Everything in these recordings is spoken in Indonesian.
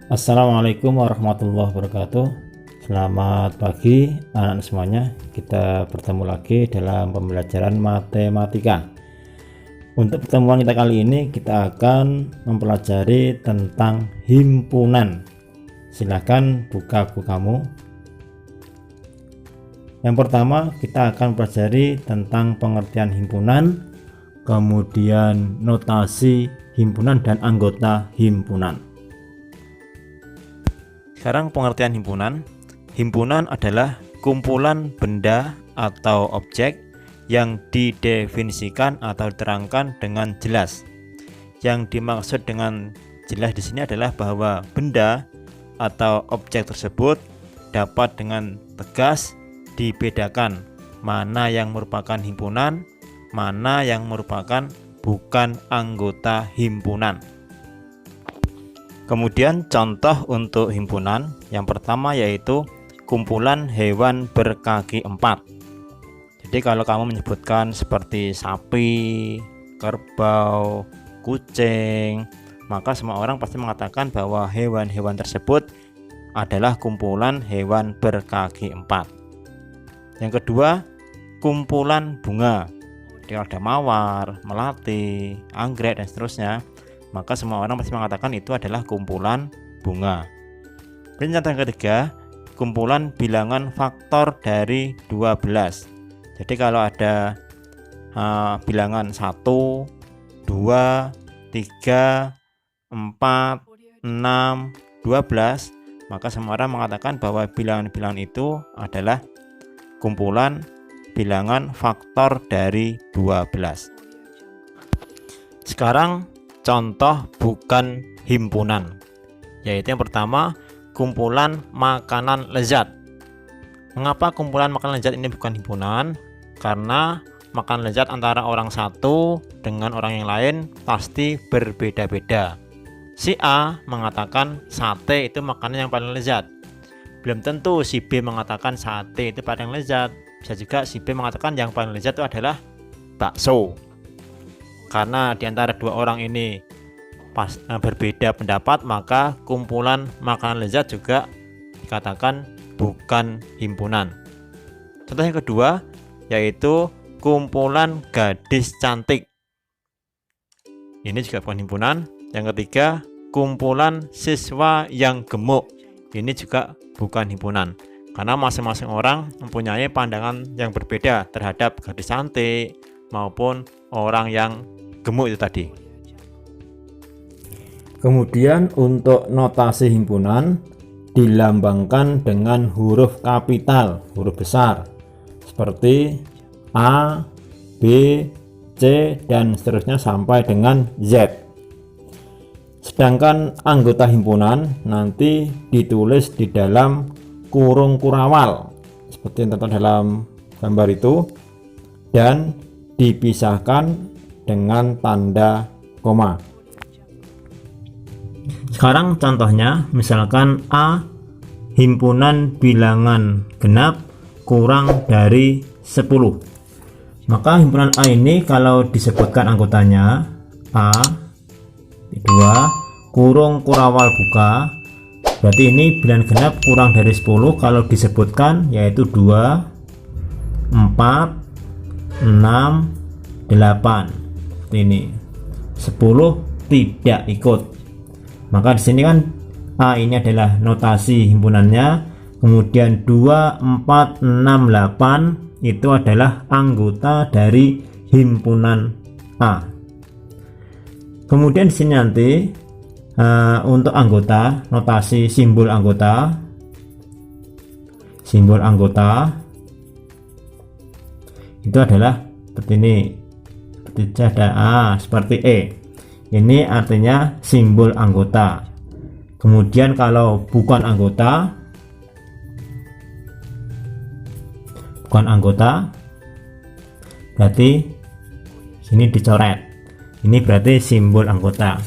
Assalamualaikum warahmatullahi wabarakatuh. Selamat pagi anak-anak semuanya. Kita bertemu lagi dalam pembelajaran matematika. Untuk pertemuan kita kali ini kita akan mempelajari tentang himpunan. Silahkan buka buku kamu. Yang pertama kita akan mempelajari tentang pengertian himpunan, kemudian notasi himpunan dan anggota himpunan. Sekarang pengertian himpunan. Himpunan adalah kumpulan benda atau objek yang didefinisikan atau diterangkan dengan jelas. Yang dimaksud dengan jelas di sini adalah bahwa benda atau objek tersebut dapat dengan tegas dibedakan mana yang merupakan himpunan, mana yang merupakan bukan anggota himpunan. Kemudian contoh untuk himpunan yang pertama yaitu kumpulan hewan berkaki 4. Jadi kalau kamu menyebutkan seperti sapi, kerbau, kucing, maka semua orang pasti mengatakan bahwa hewan-hewan tersebut adalah kumpulan hewan berkaki 4. Yang kedua, kumpulan bunga. Jadi ada mawar, melati, anggrek dan seterusnya, maka semua orang pasti mengatakan itu adalah kumpulan bunga. Dan contoh yang ketiga, kumpulan bilangan faktor dari 12. Jadi kalau ada bilangan 1, 2, 3, 4, 6, 12, maka semua orang mengatakan bahwa bilangan-bilangan itu adalah kumpulan bilangan faktor dari 12. Sekarang contoh bukan himpunan, yaitu yang pertama kumpulan makanan lezat. Mengapa kumpulan makanan lezat ini bukan himpunan? Karena makanan lezat antara orang satu dengan orang yang lain pasti berbeda-beda. Si A mengatakan sate itu makanan yang paling lezat, belum tentu si B mengatakan sate itu paling lezat. Bisa juga si B mengatakan yang paling lezat itu adalah bakso. Karena di antara dua orang ini berbeda pendapat, maka kumpulan makanan lezat juga dikatakan bukan himpunan. Contoh yang kedua yaitu kumpulan gadis cantik. Ini juga bukan himpunan. Yang ketiga, kumpulan siswa yang gemuk. Ini juga bukan himpunan. Karena masing-masing orang mempunyai pandangan yang berbeda terhadap gadis cantik maupun orang yang gemuk itu tadi. Kemudian untuk notasi himpunan dilambangkan dengan huruf kapital, huruf besar seperti A, B, C dan seterusnya sampai dengan Z. Sedangkan anggota himpunan nanti ditulis di dalam kurung kurawal seperti yang tertera dalam gambar itu dan dipisahkan dengan tanda koma. Sekarang contohnya, misalkan A himpunan bilangan genap kurang dari 10. Maka himpunan A ini kalau disebutkan anggotanya A, 2, kurung kurawal buka, berarti ini bilangan genap kurang dari 10 kalau disebutkan yaitu 2, 4, 6, 8. Ini 10 tidak ikut. Maka di sini kan A ini adalah notasi himpunannya, kemudian 2, 4, 6, 8 itu adalah anggota dari himpunan A. Kemudian di sini nanti untuk anggota, notasi simbol anggota itu adalah seperti ini. Ada seperti E, ini artinya simbol anggota. Kemudian kalau bukan anggota berarti sini dicoret, ini berarti simbol anggota.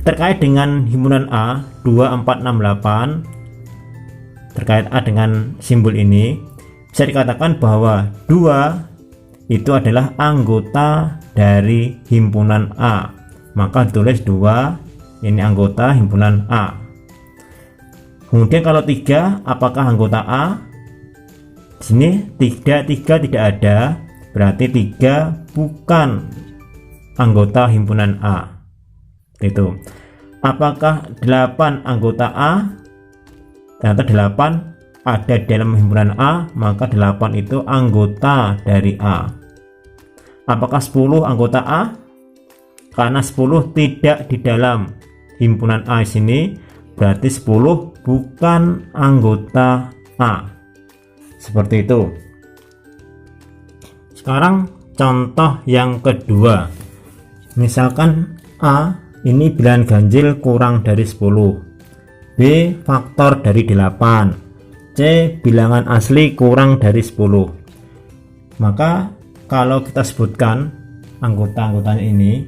Terkait dengan himpunan A 2, 4, 6, 8, terkait A dengan simbol ini bisa dikatakan bahwa 2 itu adalah anggota dari himpunan A, maka tulis 2 ini anggota himpunan A. Kemudian kalau 3, apakah anggota A? Di sini tiga tidak ada, berarti 3 bukan anggota himpunan A. Itu. Apakah 8 anggota A? Ternyata 8 ada di dalam himpunan A, maka 8 itu anggota dari A. Apakah 10 anggota A? Karena 10 tidak di dalam himpunan A sini, berarti 10 bukan anggota A. Seperti itu. Sekarang contoh yang kedua. Misalkan A ini bilangan ganjil kurang dari 10, B faktor dari 8, C bilangan asli kurang dari 10. Maka kalau kita sebutkan anggota-anggotanya ini,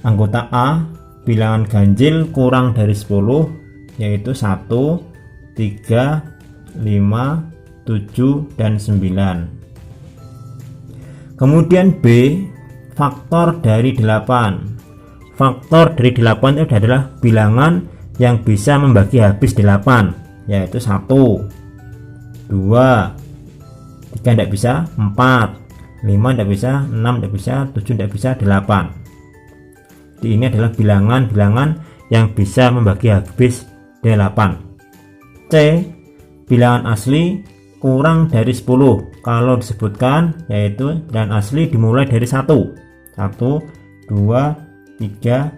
anggota A bilangan ganjil kurang dari 10 yaitu 1, 3, 5, 7, dan 9. Kemudian B faktor dari 8. Faktor dari 8 itu adalah bilangan yang bisa membagi habis 8, yaitu 1, 2, 3 tidak bisa, 4, 5 tidak bisa, 6 tidak bisa, 7 tidak bisa, 8. Jadi ini adalah bilangan-bilangan yang bisa membagi habis 8. C bilangan asli kurang dari 10. Kalau disebutkan yaitu bilangan asli dimulai dari 1, 2, 3,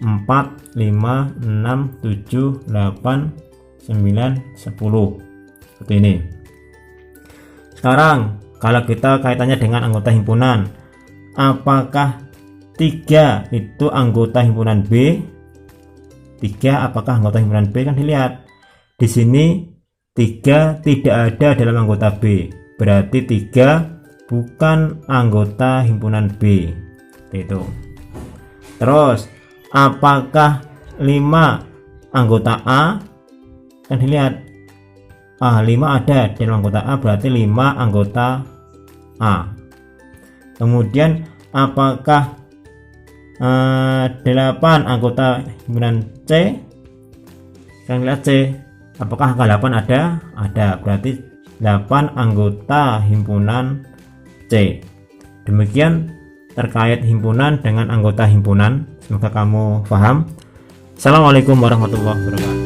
4, 5, 6, 7, 8, 9, 10. Seperti ini. Sekarang kalau kita kaitannya dengan anggota himpunan, apakah 3 itu anggota himpunan B? 3 apakah anggota himpunan B? Kan dilihat di sini 3 tidak ada dalam anggota B, berarti 3 bukan anggota himpunan B. Itu. Terus apakah 5 anggota A? Kan dilihat 5 ada dalam anggota A, berarti 5 anggota A. Kemudian apakah 8 anggota himpunan C? Kan lihat C, apakah angka 8 ada? Ada, berarti 8 anggota himpunan C. Demikian terkait himpunan dengan anggota himpunan. Semoga kamu paham. Assalamualaikum warahmatullahi wabarakatuh.